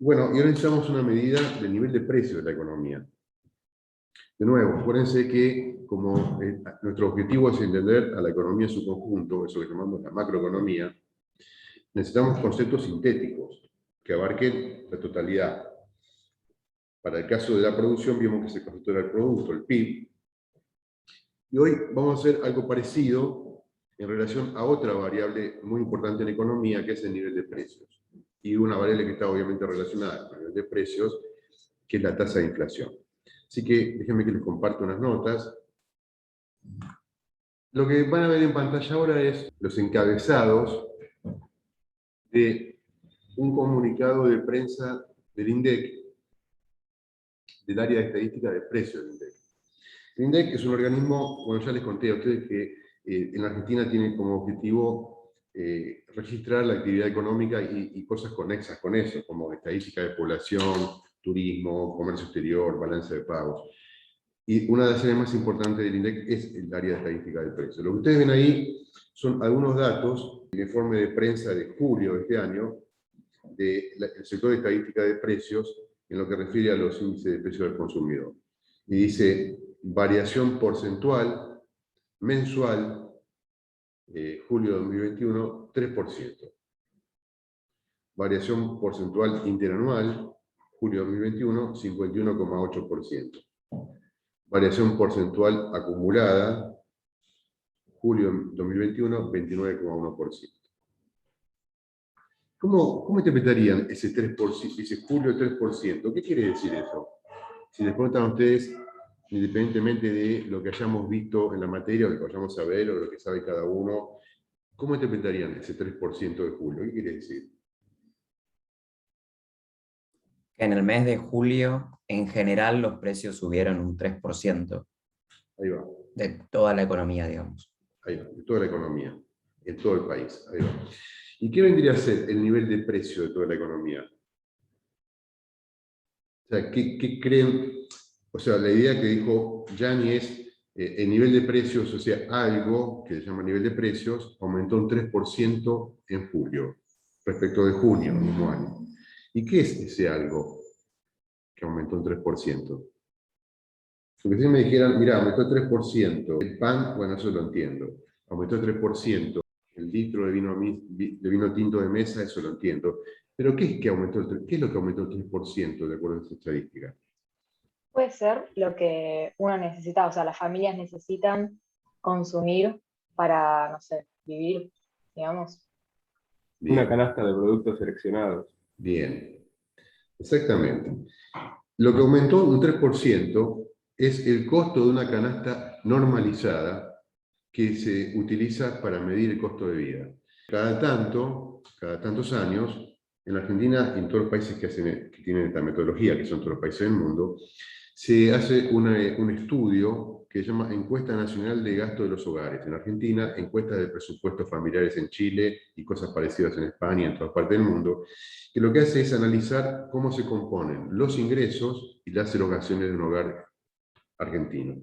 Bueno, y ahora necesitamos una medida del nivel de precio de la economía. De nuevo, acuérdense que como nuestro objetivo es entender a la economía en su conjunto, eso que llamamos la macroeconomía, necesitamos conceptos sintéticos que abarquen la totalidad. Para el caso de la producción, vimos que se concepto era el producto, el PIB. Y hoy vamos a hacer algo parecido en relación a otra variable muy importante en economía, que es el nivel de precios. Y una variable que está obviamente relacionada con el nivel de precios, que es la tasa de inflación. Así que déjenme que les comparto unas notas. Lo que van a ver en pantalla ahora es los encabezados de un comunicado de prensa del INDEC, del área de estadística de precios del INDEC. El INDEC es un organismo, bueno, ya les conté a ustedes que en Argentina tiene como objetivo registrar la actividad económica y cosas conexas con eso, como estadística de población, turismo, comercio exterior, balance de pagos. Y una de las áreas más importantes del INDEC es el área de estadística del precio. Lo que ustedes ven ahí son algunos datos del informe de prensa de julio de este año del sector de estadística de precios en lo que refiere a los índices de precios del consumidor. Y dice variación porcentual mensual, julio de 2021, 3%. Variación porcentual interanual, julio de 2021, 51,8%. Variación porcentual acumulada, julio de 2021, 29,1%. ¿Cómo interpretarían ese 3%, ese julio 3%? ¿Qué quiere decir eso? Si les preguntan a ustedes, independientemente de lo que hayamos visto en la materia, o lo que vayamos a ver, o lo que sabe cada uno, ¿cómo interpretarían ese 3% de julio? ¿Qué quiere decir? Que en el mes de julio, en general, los precios subieron un 3%. Ahí va. De toda la economía, digamos. Ahí va, de toda la economía, en todo el país. Ahí va. ¿Y qué vendría a ser el nivel de precio de toda la economía? O sea, ¿qué creen? O sea, la idea que dijo Gianni es el nivel de precios, o sea, algo que se llama nivel de precios, aumentó un 3% en julio, respecto de junio, del mismo año. ¿Y qué es ese algo que aumentó un 3%? Porque si me dijeran, mira, aumentó 3%, el pan, bueno, eso lo entiendo. Aumentó 3%, el litro de vino tinto de mesa, eso lo entiendo. Pero ¿qué es que aumentó qué es lo que aumentó el 3% de acuerdo a esta estadística? Puede ser lo que uno necesita, o sea, las familias necesitan consumir para, no sé, vivir, digamos. Bien, Una canasta de productos seleccionados. bien, exactamente. Lo que aumentó un 3% es el costo de una canasta normalizada que se utiliza para medir el costo de vida. Cada tantos años, en la Argentina y en todos los países que tienen esta metodología, que son todos los países del mundo, se hace un estudio que se llama Encuesta Nacional de Gasto de los Hogares. En Argentina, encuestas de presupuestos familiares en Chile y cosas parecidas en España y en todas partes del mundo, que lo que hace es analizar cómo se componen los ingresos y las erogaciones de un hogar argentino.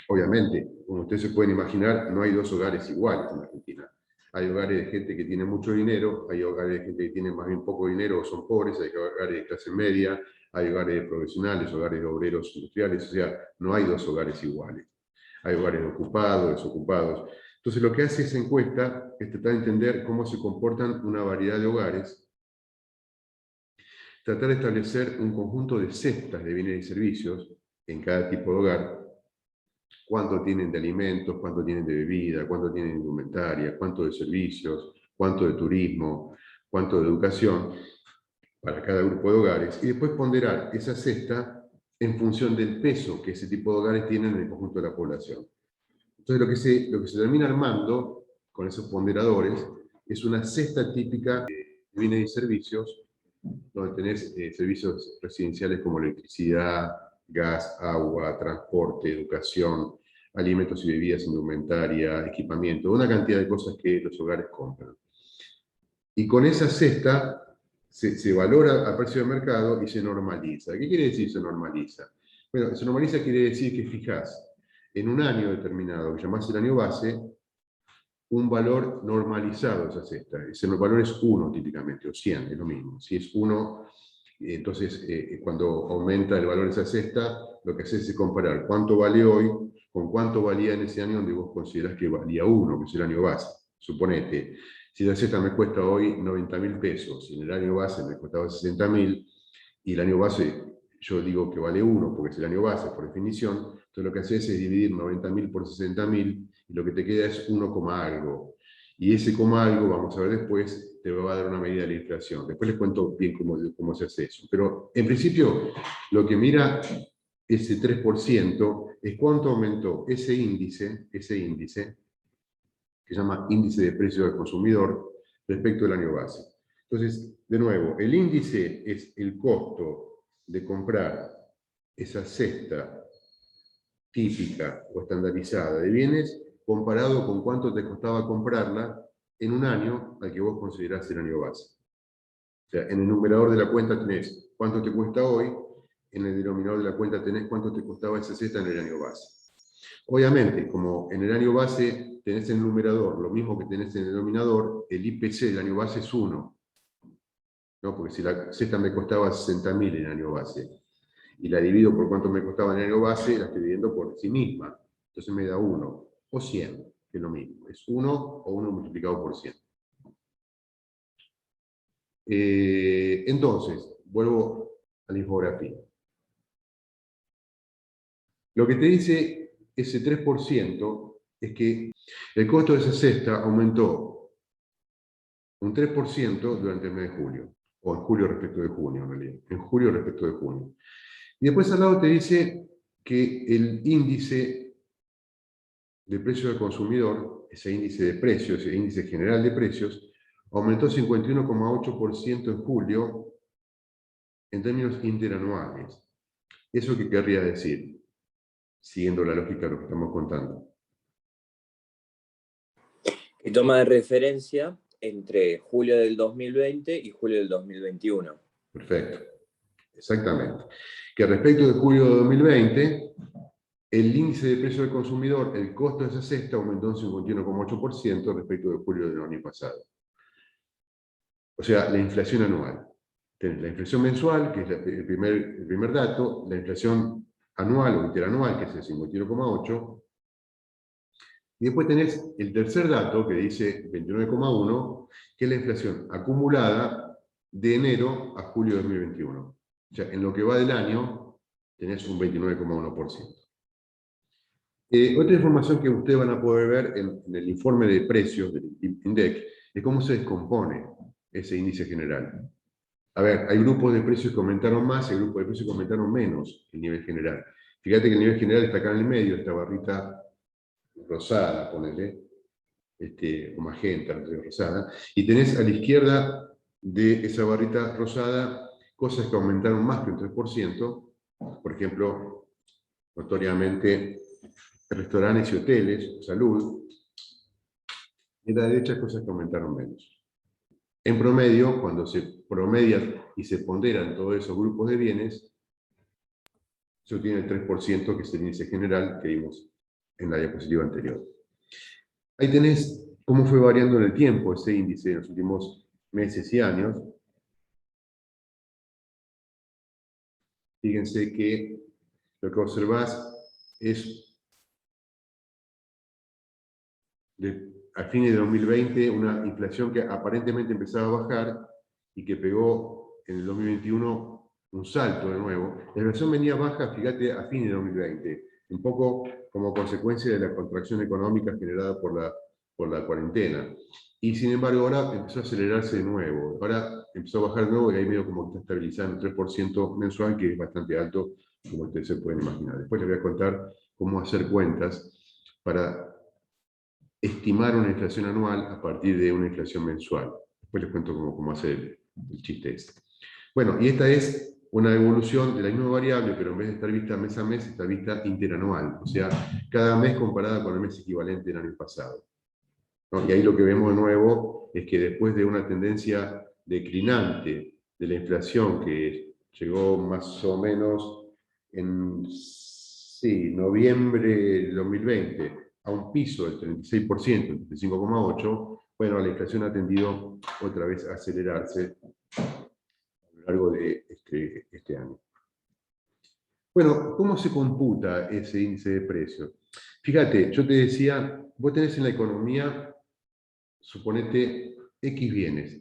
Obviamente, como ustedes se pueden imaginar, no hay dos hogares iguales en Argentina. Hay hogares de gente que tiene mucho dinero, hay hogares de gente que tiene más bien poco dinero o son pobres, hay hogares de clase media, hay hogares de profesionales, hogares de obreros industriales, o sea, no hay dos hogares iguales. Hay hogares ocupados, desocupados. Entonces, lo que hace esa encuesta es tratar de entender cómo se comportan una variedad de hogares, tratar de establecer un conjunto de cestas de bienes y servicios en cada tipo de hogar, cuánto tienen de alimentos, cuánto tienen de bebida, cuánto tienen de indumentaria, cuánto de servicios, cuánto de turismo, cuánto de educación para cada grupo de hogares, y después ponderar esa cesta en función del peso que ese tipo de hogares tienen en el conjunto de la población. Entonces lo que se termina armando con esos ponderadores es una cesta típica de bienes y servicios, donde tenés servicios residenciales como electricidad, gas, agua, transporte, educación, alimentos y bebidas, indumentaria, equipamiento, una cantidad de cosas que los hogares compran. Y con esa cesta se valora a precio de mercado y se normaliza. ¿Qué quiere decir se normaliza? Bueno, se normaliza quiere decir que fijás en un año determinado, que llamás el año base, un valor normalizado de esa cesta. Ese valor es 1 típicamente, o 100, es lo mismo. Si es 1 Entonces, cuando aumenta el valor de esa cesta, lo que haces es comparar cuánto vale hoy con cuánto valía en ese año donde vos considerás que valía 1, que es el año base. Suponete, si la cesta me cuesta hoy 90.000 pesos, y en el año base me costaba 60.000, y el año base yo digo que vale 1 porque es el año base por definición, entonces lo que haces es dividir 90.000 por 60.000 y lo que te queda es 1, algo. Y ese coma algo, vamos a ver después, te va a dar una medida de la inflación. Después les cuento bien cómo se hace eso. Pero en principio, lo que mira ese 3% es cuánto aumentó ese índice, que se llama índice de precios del consumidor, respecto al año base. Entonces, de nuevo, el índice es el costo de comprar esa cesta típica o estandarizada de bienes comparado con cuánto te costaba comprarla en un año al que vos considerás el año base. O sea, en el numerador de la cuenta tenés cuánto te cuesta hoy, en el denominador de la cuenta tenés cuánto te costaba esa cesta en el año base. Obviamente, como en el año base tenés en el numerador lo mismo que tenés en el denominador, el IPC del año base es 1. ¿No? Porque si la cesta me costaba 60.000 en el año base, y la divido por cuánto me costaba en el año base, la estoy dividiendo por sí misma. Entonces me da 1, o 100, que es lo mismo. Es 1 o 1 multiplicado por 100. Entonces, vuelvo a la infografía. Lo que te dice ese 3% es que el costo de esa cesta aumentó un 3% durante el mes de julio, o en julio respecto de junio, en realidad. En julio respecto de junio. Y después al lado te dice que el índice de precio del consumidor, ese índice de precios, ese índice general de precios, aumentó 51,8% en julio en términos interanuales. ¿Eso qué querría decir? Siguiendo la lógica de lo que estamos contando. Y toma de referencia entre julio del 2020 y julio del 2021. Perfecto. Exactamente. Que respecto de julio de 2020, el índice de precio del consumidor, el costo de esa cesta, aumentó un 51,8% respecto de julio del año pasado. O sea, la inflación anual. Tenés la inflación mensual, que es el primer dato, la inflación anual o interanual, que es el 51,8%, y después tenés el tercer dato, que dice 29,1%, que es la inflación acumulada de enero a julio de 2021. O sea, en lo que va del año, tenés un 29,1%. Otra información que ustedes van a poder ver en el informe de precios del INDEC es cómo se descompone ese índice general. A ver, hay grupos de precios que aumentaron más y hay grupos de precios que aumentaron menos el nivel general. Fíjate que el nivel general está acá en el medio, esta barrita rosada, ponele, o magenta, rosada, y tenés a la izquierda de esa barrita rosada cosas que aumentaron más que un 3%, por ejemplo, notoriamente restaurantes y hoteles, salud, y a la derecha cosas que aumentaron menos. En promedio, cuando se promedian y se ponderan todos esos grupos de bienes, se obtiene el 3%, que es el índice general que vimos en la diapositiva anterior. Ahí tenés cómo fue variando en el tiempo ese índice en los últimos meses y años. Fíjense que lo que observás es a fines de 2020 una inflación que aparentemente empezaba a bajar y que pegó en el 2021 un salto de nuevo. La inflación venía baja, fíjate, a fines de 2020, un poco como consecuencia de la contracción económica generada por la cuarentena. Y sin embargo ahora empezó a acelerarse de nuevo. Ahora empezó a bajar de nuevo y ahí medio como que está estabilizando el 3% mensual, que es bastante alto, como ustedes se pueden imaginar. Después les voy a contar cómo hacer cuentas para estimar una inflación anual a partir de una inflación mensual. Después les cuento cómo hacer el chiste este. Bueno, y esta es una evolución de la misma variable, pero en vez de estar vista mes a mes, está vista interanual. O sea, cada mes comparada con el mes equivalente del año pasado. ¿No? Y ahí lo que vemos de nuevo es que después de una tendencia declinante de la inflación que llegó más o menos en noviembre del 2020 a un piso del 36%, el 35,8%, bueno, la inflación ha tendido otra vez a acelerarse a lo largo de este año. Bueno, ¿cómo se computa ese índice de precios? Fíjate, yo te decía, vos tenés en la economía, suponete, X bienes,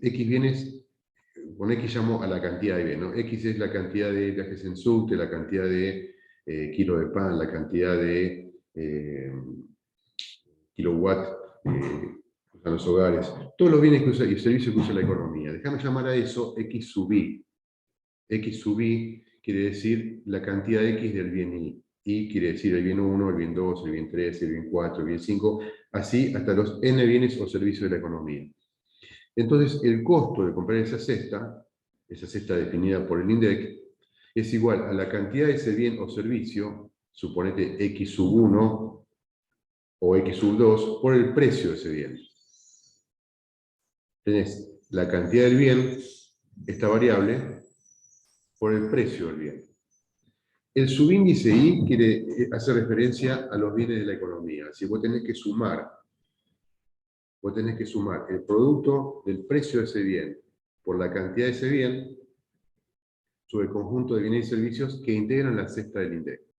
con X llamo a la cantidad de bienes, ¿no? X es la cantidad de viajes en subte, la cantidad de kilo de pan, la cantidad de kilowatt a los hogares, todos los bienes que usa y servicios que usa la economía. Déjame llamar a eso X sub I. X sub I quiere decir la cantidad X del bien Y. Y quiere decir el bien 1, el bien 2, el bien 3, el bien 4, el bien 5, así hasta los N bienes o servicios de la economía. Entonces, el costo de comprar esa cesta definida por el INDEC, es igual a la cantidad de ese bien o servicio, suponete X sub 1 o X sub 2, por el precio de ese bien. Tenés la cantidad del bien, esta variable, por el precio del bien. El subíndice I hace referencia a los bienes de la economía. Si vos tenés que sumar el producto del precio de ese bien por la cantidad de ese bien sobre el conjunto de bienes y servicios que integran la cesta del INDEC.